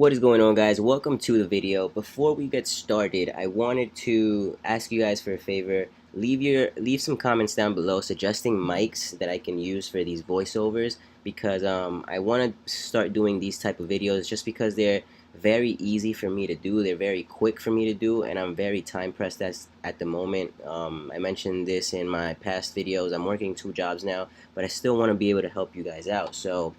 What is going on, guys? Welcome to the video. Before we get started, I wanted to ask you guys for a favor. Leave some comments down below suggesting mics that I can use for these voiceovers, because I want to start doing these type of videos just because they're very easy for me to do. They're very quick for me to do, and I'm very time pressed at the moment. I mentioned this in my past videos. I'm working 2 jobs now, but I still want to be able to help you guys out. So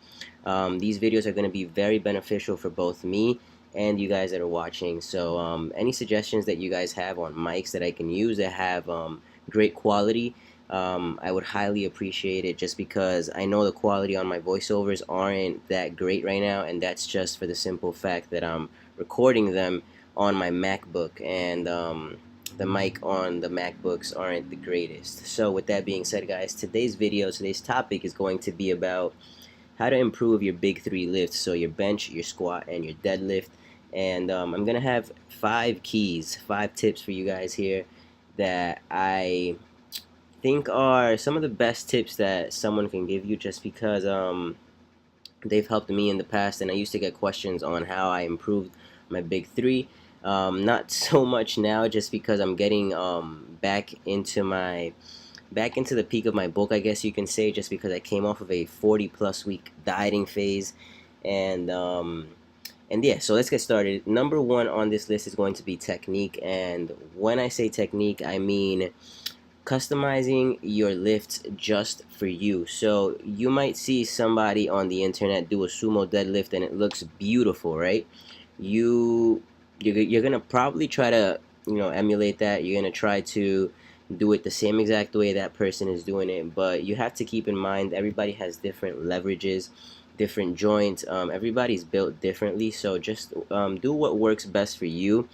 these videos are going to be very beneficial for both me and you guys that are watching. So any suggestions that you guys have on mics that I can use that have great quality, I would highly appreciate it, just because I know the quality on my voiceovers aren't that great right now, and that's just for the simple fact that I'm recording them on my MacBook, and the mic on the MacBooks aren't the greatest. So with that being said, guys, today's topic is going to be about how to improve your big 3 lifts, so your bench, your squat, and your deadlift. And I'm gonna have 5 keys, 5 tips for you guys here that I think are some of the best tips that someone can give you, just because they've helped me in the past, and I used to get questions on how I improved my big 3. Not so much now, just because I'm getting back into the peak of my bulk, I guess you can say, just because I came off of a 40+ week dieting phase. And yeah, so let's get started. Number 1 on this list is going to be technique, and when I say technique, I mean customizing your lifts just for you. So you might see somebody on the internet do a sumo deadlift and it looks beautiful, right? You're gonna probably try to emulate that. You're gonna try to do it the same exact way that person is doing it, but you have to keep in mind everybody has different leverages, different joints. Everybody's built differently, so just do what works best for you.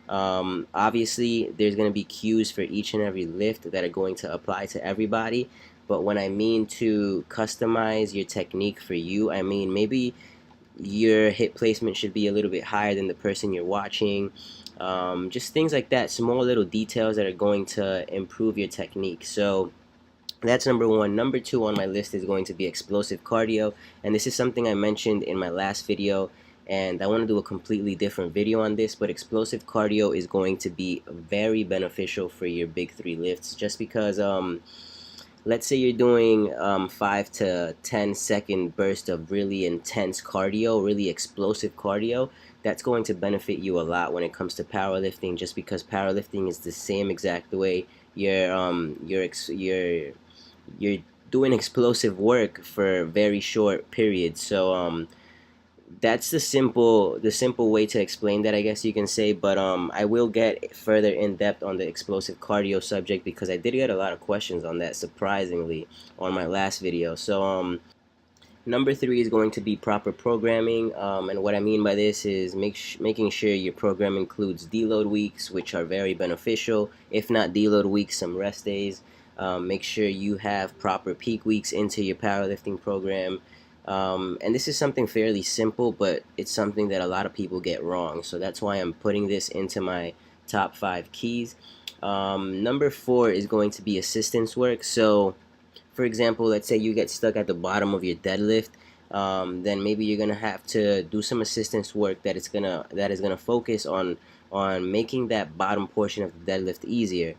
Obviously there's going to be cues for each and every lift that are going to apply to everybody, but when I mean to customize your technique for you, I mean maybe your hip placement should be a little bit higher than the person you're watching. Just things like that, small little details that are going to improve your technique. So that's number 1. Number 2 on my list is going to be explosive cardio, and this is something I mentioned in my last video, and I want to do a completely different video on this. But explosive cardio is going to be very beneficial for your big 3 lifts, just because let's say you're doing 5 to 10 second burst of really intense cardio, really explosive cardio. That's going to benefit you a lot when it comes to powerlifting, just because powerlifting is the same exact way you're doing explosive work for very short periods. So that's the simple way to explain that, I guess you can say. But I will get further in depth on the explosive cardio subject, because I did get a lot of questions on that, surprisingly, on my last video. So number 3 is going to be proper programming, and what I mean by this is making sure your program includes deload weeks, which are very beneficial. If not deload weeks, some rest days. Make sure you have proper peak weeks into your powerlifting program. And this is something fairly simple, but it's something that a lot of people get wrong. So that's why I'm putting this into my top 5 keys. Number 4 is going to be assistance work. So for example, let's say you get stuck at the bottom of your deadlift, then maybe you're gonna have to do some assistance work that is gonna focus on making that bottom portion of the deadlift easier.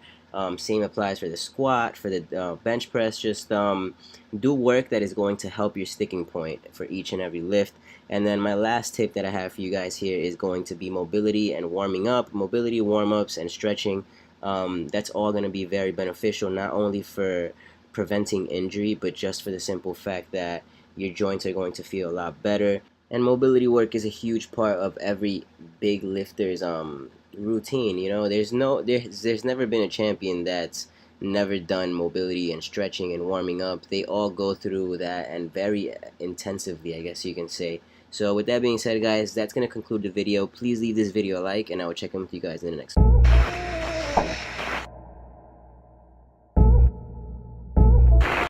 Same applies for the squat, for the bench press. Just do work that is going to help your sticking point for each and every lift. And then my last tip that I have for you guys here is going to be mobility and warming up. Mobility, warm-ups, and stretching. That's all going to be very beneficial, not only for preventing injury, but just for the simple fact that your joints are going to feel a lot better. And mobility work is a huge part of every big lifter's routine. There's never been a champion that's never done mobility and stretching and warming up. They all go through that, and very intensively, I guess you can say. So with that being said, guys, that's going to conclude the video. Please leave this video a like, and I will check in with you guys in the next one.